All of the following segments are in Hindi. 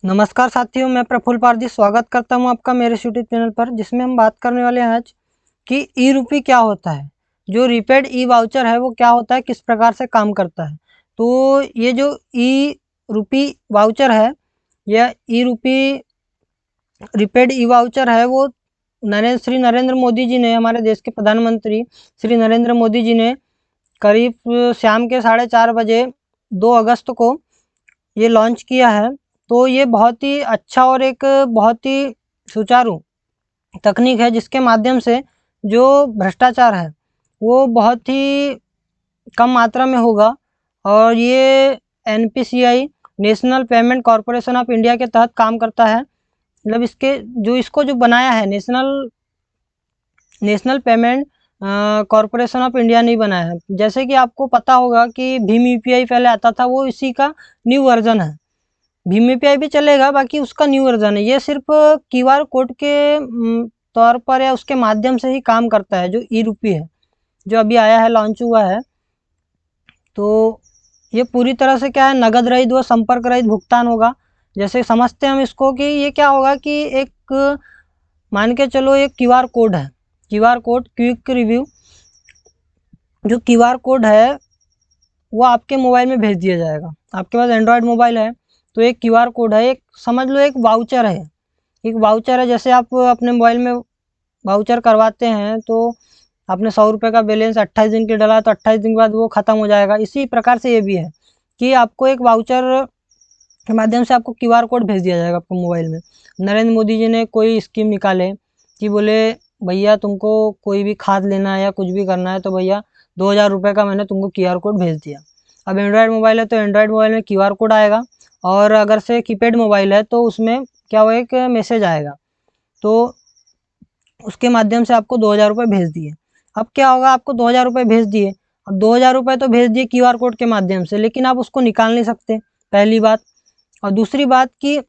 नमस्कार साथियों, मैं प्रफुल्ल पारदी स्वागत करता हूं आपका मेरे यूट्यूब चैनल पर, जिसमें हम बात करने वाले हैं आज कि ई रूपी क्या होता है। जो रीपेड ई वाउचर है वो क्या होता है, किस प्रकार से काम करता है। तो ये जो ई रूपी वाउचर है या ई रूपी रीपेड ई वाउचर है वो श्री नरेंद्र मोदी जी ने, हमारे देश के प्रधानमंत्री श्री नरेंद्र मोदी जी ने करीब शाम के 4:30 बजे 2 अगस्त को ये लॉन्च किया है। तो ये बहुत ही अच्छा और एक बहुत ही सुचारू तकनीक है, जिसके माध्यम से जो भ्रष्टाचार है वो बहुत ही कम मात्रा में होगा। और ये NPCI national payment corporation of India के तहत काम करता है। मतलब इसको जो बनाया है national national payment corporation of India नहीं बनाया है। जैसे कि आपको पता होगा कि भीम यूपीआई पहले आता था, वो इसी का न्यू वर्जन है। भीम यूपीआई भी चलेगा, बाकी उसका न्यू वर्जन है। ये सिर्फ क्यूआर कोड के तौर पर या उसके माध्यम से ही काम करता है, जो ई रूपी है, जो अभी आया है, लॉन्च हुआ है। तो ये पूरी तरह से क्या है, नगद रहित व संपर्क रहित भुगतान होगा। जैसे समझते हैं हम इसको कि ये क्या होगा कि एक मान के चलो एक क्यूआर कोड है, क्यूआर कोड क्विक रिव्यू, जो क्यूआर कोड है वो आपके मोबाइल में भेज दिया जाएगा। आपके पास एंड्रॉयड मोबाइल है तो एक क्यूआर कोड है, एक समझ लो एक वाउचर है। एक वाउचर है, जैसे आप अपने मोबाइल में वाउचर करवाते हैं तो आपने 100 रुपये का बैलेंस 28 दिन के डाला तो 28 दिन के बाद वो ख़त्म हो जाएगा। इसी प्रकार से ये भी है कि आपको एक वाउचर के माध्यम से आपको क्यूआर कोड भेज दिया जाएगा आपके मोबाइल में। नरेंद्र मोदी जी ने कोई स्कीम निकाले कि बोले भैया तुमको कोई भी खाद लेना है या कुछ भी करना है तो भैया 2000 रुपये का मैंने तुमको क्यूआर कोड भेज दिया। अब एंड्रॉयड मोबाइल है तो एंड्रॉयड मोबाइल में क्यूआर कोड आएगा, और अगर से कीपैड मोबाइल है तो उसमें क्या होगा, एक मैसेज आएगा। तो उसके माध्यम से आपको 2000 रुपये भेज दिए। अब क्या होगा, आपको 2000 रुपये भेज दिए। अब 2000 रुपये तो भेज दिए क्यूआर कोड के माध्यम से, लेकिन आप उसको निकाल नहीं सकते, पहली बात। और दूसरी बात कि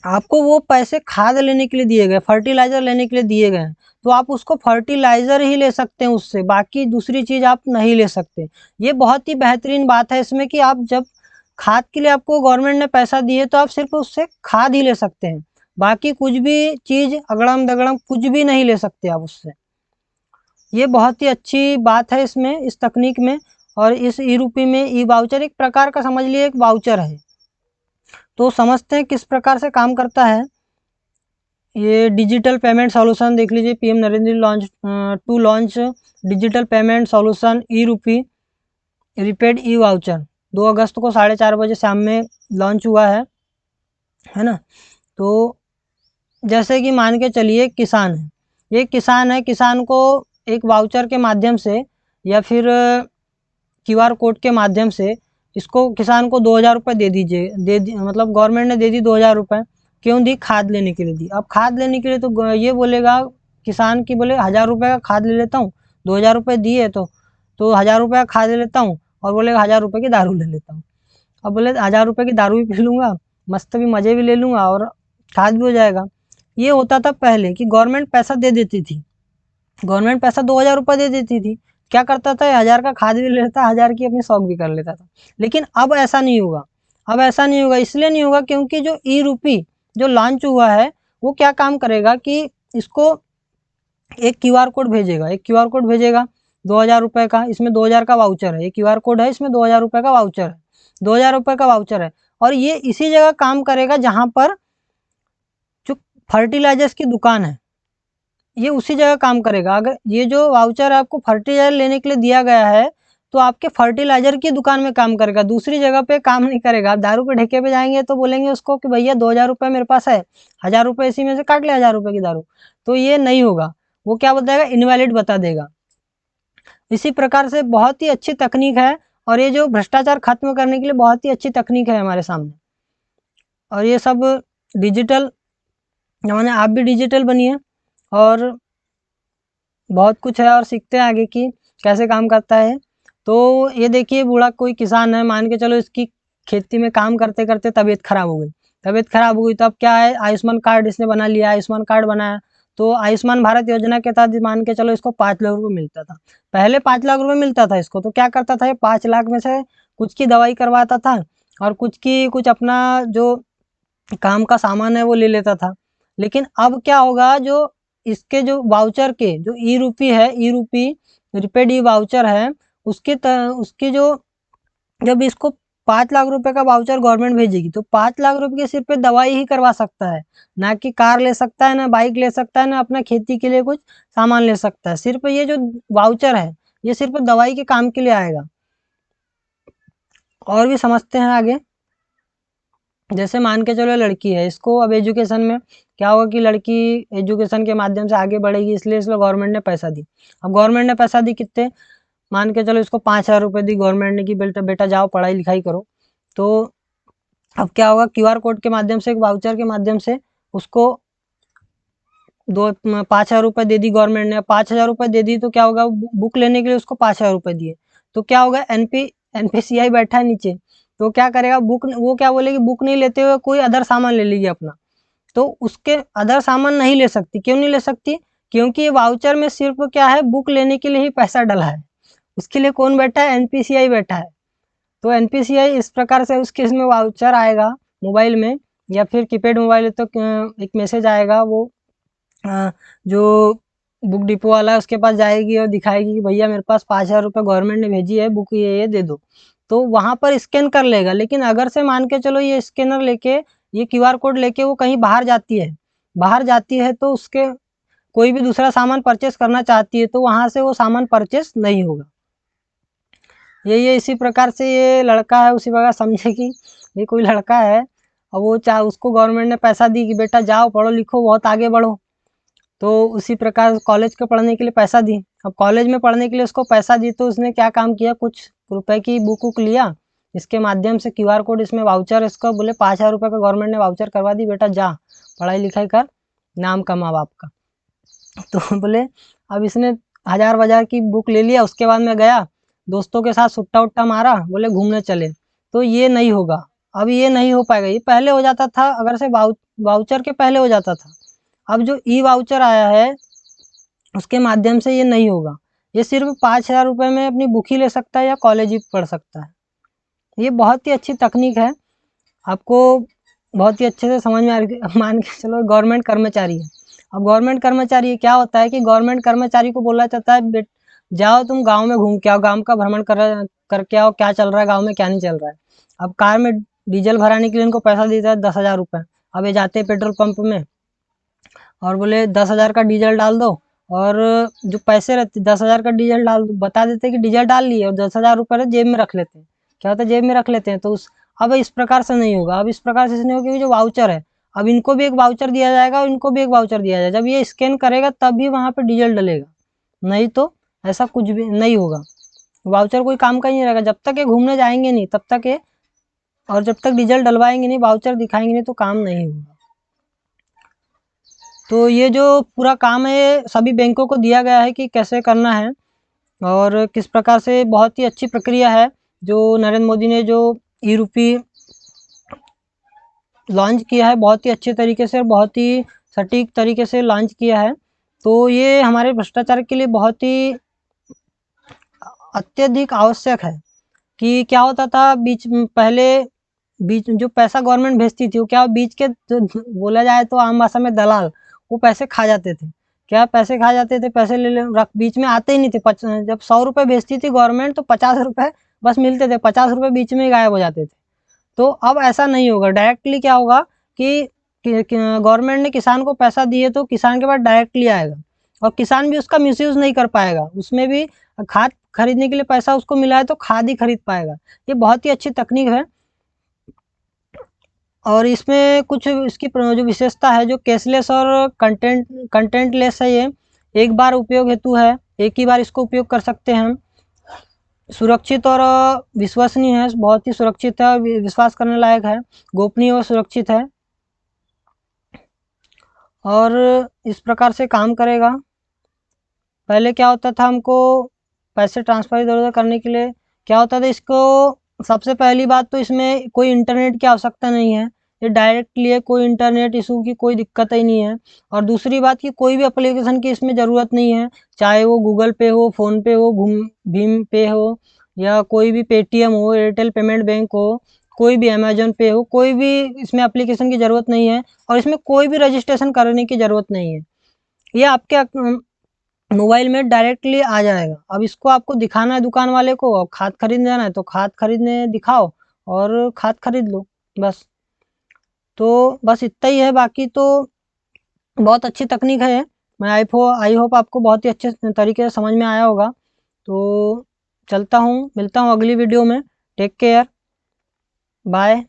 आपको वो पैसे खाद लेने के लिए दिए गए, फर्टिलाइज़र लेने के लिए दिए गए हैं, तो आप उसको फर्टिलाइज़र ही ले सकते हैं उससे, बाकी दूसरी चीज़ आप नहीं ले सकते। ये बहुत ही बेहतरीन बात है इसमें कि आप जब खाद के लिए आपको गवर्नमेंट ने पैसा दिए तो आप सिर्फ उससे खाद ही ले सकते हैं, बाकी कुछ भी चीज़ अगड़म दगड़म कुछ भी नहीं ले सकते आप उससे। ये बहुत ही अच्छी बात है इसमें, इस तकनीक में। और इस ई रूपी में ई वाउचर एक प्रकार का समझ लिए एक वाउचर है। तो समझते हैं किस प्रकार से काम करता है। ये डिजिटल पेमेंट सॉल्यूशन देख लीजिए, PM Narendra launch digital payment solution e rupee prepaid ई वाउचर 2 अगस्त को 4:30 बजे शाम में लॉन्च हुआ है ना। तो जैसे कि मान के चलिए किसान है, ये किसान है, किसान को एक वाउचर के माध्यम से या फिर क्यूआर कोड के माध्यम से इसको किसान को 2000 रुपये दे दीजिए, मतलब गवर्नमेंट ने दे दी 2000 रुपये। क्यों दी? खाद लेने के लिए दी। अब खाद लेने के लिए तो ये बोलेगा किसान की, बोले 1000 रुपये का खाद ले लेता हूँ, 2000 रुपये दिए तो 1000 रुपये का खाद ले लेता हूँ, और बोलेगा 1000 रुपये की दारू ले लेता हूँ। अब बोले 1000 रुपये की दारू भी पी लूँगा, मस्त भी मज़े भी ले लूँगा और खाद भी हो जाएगा। ये होता था पहले कि गवर्नमेंट पैसा दे देती थी, गवर्नमेंट पैसा 2000 रुपये दे देती थी। क्या करता था, 1000 का खाद भी ले लेता, 1000 की अपनी शौक भी कर लेता था। लेकिन अब ऐसा नहीं होगा, अब ऐसा नहीं होगा, इसलिए नहीं होगा क्योंकि जो ई रूपी जो लॉन्च हुआ है वो क्या काम करेगा कि इसको एक क्यूआर कोड भेजेगा, एक क्यूआर कोड भेजेगा 2000 रुपये का। इसमें 2000 का वाउचर है, ये क्यूआर कोड है, इसमें 2000 रुपये का वाउचर है, 2000 रुपये का वाउचर है। और ये इसी जगह काम करेगा जहाँ पर जो फर्टिलाइजर्स की दुकान है, ये उसी जगह काम करेगा। अगर ये जो वाउचर आपको फर्टिलाइजर लेने के लिए दिया गया है तो आपके फर्टिलाइजर की दुकान में काम करेगा, दूसरी जगह पे काम नहीं करेगा। आप दारू के ठेके पे जाएंगे तो बोलेंगे उसको कि भैया 2000 रुपये मेरे पास है, 1000 रुपये इसी में से काट ले 1000 रुपये की दारू, तो ये नहीं होगा। वो क्या बताएगा, इनवैलिड बता देगा। इसी प्रकार से बहुत ही अच्छी तकनीक है, और ये जो भ्रष्टाचार खत्म करने के लिए बहुत ही अच्छी तकनीक है हमारे सामने। और ये सब डिजिटल जमाने, आप भी डिजिटल बनिए और बहुत कुछ है और सीखते हैं आगे की कैसे काम करता है। तो ये देखिए, बूढ़ा कोई किसान है, मान के चलो इसकी खेती में काम करते करते तबीयत खराब हो गई, तबीयत खराब हो गई तो अब क्या है, आयुष्मान कार्ड इसने बना लिया, आयुष्मान कार्ड बनाया। तो आयुष्मान भारत योजना के तहत मान के चलो इसको 5 लाख रुपये मिलता था, पहले 5 लाख रुपये मिलता था इसको। तो क्या करता था, ये 5 लाख में से कुछ की दवाई करवाता था और कुछ अपना जो काम का सामान है वो ले लेता था। लेकिन अब क्या होगा, जो इसके जो वाउचर के जो ई रूपी है, ई रूपी रिपेड ई वाउचर है, उसकी जो जब इसको 5 लाख रुपए का वाउचर गवर्नमेंट भेजेगी तो 5 लाख रुपए के सिर पे दवाई ही करवा सकता है, ना कि कार ले सकता है, ना बाइक ले सकता है, ना अपना खेती के लिए कुछ सामान ले सकता है। सिर्फ ये जो वाउचर है ये सिर्फ दवाई के काम के लिए आएगा। और भी समझते हैं आगे। जैसे मान के चलो लड़की है, इसको अब एजुकेशन में क्या होगा कि लड़की एजुकेशन के माध्यम से आगे बढ़ेगी, इसलिए इसलिए गवर्नमेंट ने पैसा दी। अब गवर्नमेंट ने पैसा दी कितने, मान के चलो इसको 5,000 रुपये दी गवर्नमेंट ने कि बेटा बेटा जाओ पढ़ाई लिखाई करो। तो अब क्या होगा, क्यूआर कोड के माध्यम से, एक वाउचर के माध्यम से उसको 5,000 रुपये दे दी गवर्नमेंट ने। 5,000 रुपये दे दी तो क्या होगा, बुक लेने के लिए उसको 5,000 रुपये दिए तो क्या होगा, एनपीसीआई बैठा है नीचे, तो क्या करेगा, बुक वो क्या बोलेगी, बुक नहीं लेते हुए कोई अदर सामान ले लेगी अपना। तो उसके अदर सामान नहीं ले सकती। क्यों नहीं ले सकती, क्योंकि ये वाउचर में सिर्फ क्या है, बुक लेने के लिए ही पैसा डला है। उसके लिए कौन बैठा है, एनपीसीआई बैठा है। तो एनपीसीआई इस प्रकार से उसके इसमें वाउचर आएगा मोबाइल में, या फिर कीपैड मोबाइल है तो एक मैसेज आएगा, वो जो बुक डिपो वाला है उसके पास जाएगी और दिखाएगी कि भैया मेरे पास 5,000 रुपये गवर्नमेंट ने भेजी है, बुक ये दे दो। तो वहाँ पर स्कैन कर लेगा। लेकिन अगर से मान के चलो ये स्कैनर लेके, ये क्यूआर कोड लेके वो कहीं बाहर जाती है तो उसके कोई भी दूसरा सामान परचेस करना चाहती है तो वहाँ से वो सामान परचेस नहीं होगा। ये इसी प्रकार से ये लड़का है, उसी प्रकार समझे कि ये कोई लड़का है और वो चाहे उसको गवर्नमेंट ने पैसा दी कि बेटा जाओ पढ़ो लिखो बहुत आगे बढ़ो। तो उसी प्रकार कॉलेज के पढ़ने के लिए पैसा दी। अब कॉलेज में पढ़ने के लिए उसको पैसा दी तो उसने क्या काम किया, कुछ रुपए की बुक वुक लिया, इसके माध्यम से क्यूआर कोड, इसमें वाउचर, इसको बोले 5,000 रुपये का गवर्नमेंट ने वाउचर करवा दी, बेटा जा पढ़ाई लिखाई कर, नाम कमा बाप का। तो बोले अब इसने 1,000 की बुक ले लिया, उसके बाद में गया दोस्तों के साथ सुट्टा उट्टा मारा, बोले घूमने चले, तो ये नहीं होगा। अब ये नहीं हो पाएगा। ये पहले हो जाता था, अगर से वाउचर के पहले हो जाता था। अब जो ई वाउचर आया है उसके माध्यम से ये नहीं होगा। ये सिर्फ 5,000 रुपये में अपनी बुक ही ले सकता है या कॉलेज ही पढ़ सकता है। ये बहुत ही अच्छी तकनीक है, आपको बहुत ही अच्छे से समझ में आ रही है। मान के चलो गवर्नमेंट कर्मचारी है। अब गवर्नमेंट कर्मचारी क्या होता है कि गवर्नमेंट कर्मचारी को बोला जाता है जाओ तुम गांव में घूम के आओ, गांव का भ्रमण करके आओ, क्या चल रहा है गांव में, क्या नहीं चल रहा है। अब कार में डीजल भराने के लिए इनको पैसा देता है 10,000 रुपये। अब ये जाते हैं पेट्रोल पंप में और बोले 10,000 का डीजल डाल दो, और जो पैसे रहते 10,000 का डीजल डाल दो, बता देते कि डीजल डाल लिए, और 10,000 रुपये जेब में रख लेते हैं। क्या होता है, जेब में रख लेते हैं। तो अब इस प्रकार से नहीं होगा। अब इस प्रकार से नहीं होगा क्योंकि जो वाउचर है, अब इनको भी एक वाउचर दिया जाएगा और इनको भी एक वाउचर दिया जाएगा। जब ये स्कैन करेगा तब भी वहाँ पे डीजल डलेगा, नहीं तो ऐसा कुछ भी नहीं होगा। वाउचर कोई काम का ही नहीं रहेगा। जब तक ये घूमने जाएंगे नहीं तब तक ये, और जब तक डीजल डलवाएंगे नहीं, वाउचर दिखाएंगे नहीं, तो काम नहीं होगा। तो ये जो पूरा काम है सभी बैंकों को दिया गया है कि कैसे करना है और किस प्रकार से। बहुत ही अच्छी प्रक्रिया है जो नरेंद्र मोदी ने जो ई रूपी लॉन्च किया है, बहुत ही अच्छे तरीके से और बहुत ही सटीक तरीके से लॉन्च किया है। तो ये हमारे भ्रष्टाचार के लिए बहुत ही अत्यधिक आवश्यक है। कि क्या होता था पहले बीच जो पैसा गवर्नमेंट भेजती थी वो क्या, बीच के जो बोला जाए तो आम भाषा में दलाल, वो पैसे खा जाते थे। क्या पैसे खा जाते थे, पैसे ले रख बीच में आते ही नहीं थे। जब 100 रुपये भेजती थी गवर्नमेंट तो 50 रुपये बस मिलते थे, 50 रुपये बीच में गायब हो जाते थे। तो अब ऐसा नहीं होगा। डायरेक्टली क्या होगा कि गवर्नमेंट ने किसान को पैसा दिए तो किसान के पास डायरेक्टली आएगा और किसान भी उसका मिसयूज़ नहीं कर पाएगा। उसमें भी खाद खरीदने के लिए पैसा उसको मिला है तो खाद ही खरीद पाएगा। ये बहुत ही अच्छी तकनीक है। और इसमें कुछ इसकी जो विशेषता है, जो कैशलेस और कंटेंटलेस है, ये एक बार उपयोग हेतु है, एक ही बार इसको उपयोग कर सकते हैं हम। सुरक्षित और विश्वसनीय है, बहुत ही सुरक्षित है और विश्वास करने लायक है, गोपनीय और सुरक्षित है और इस प्रकार से काम करेगा। पहले क्या होता था, हमको पैसे ट्रांसफ़र इधर उधर करने के लिए क्या होता था, इसको सबसे पहली बात तो इसमें कोई इंटरनेट की आवश्यकता नहीं है। ये डायरेक्टली है, कोई इंटरनेट इशू की कोई दिक्कत ही नहीं है। और दूसरी बात कि कोई भी एप्लीकेशन की इसमें ज़रूरत नहीं है, चाहे वो गूगल पे हो, फ़ोनपे हो, भीम पे हो, या कोई भी पेटीएम हो, एयरटेल पेमेंट बैंक हो, कोई भी अमेजोन पे हो, कोई भी इसमें एप्लीकेशन की ज़रूरत नहीं है और इसमें कोई भी रजिस्ट्रेशन करने की ज़रूरत नहीं है। ये आपके मोबाइल में डायरेक्टली आ जाएगा। अब इसको आपको दिखाना है दुकान वाले को और खाद खरीदने जाना है तो खाद खरीदने दिखाओ और खाद खरीद लो बस। तो बस इतना ही है, बाकी तो बहुत अच्छी तकनीक है। मैं आई होप आपको बहुत ही अच्छे तरीके से समझ में आया होगा। तो चलता हूँ, मिलता हूँ अगली वीडियो में। Take care, bye.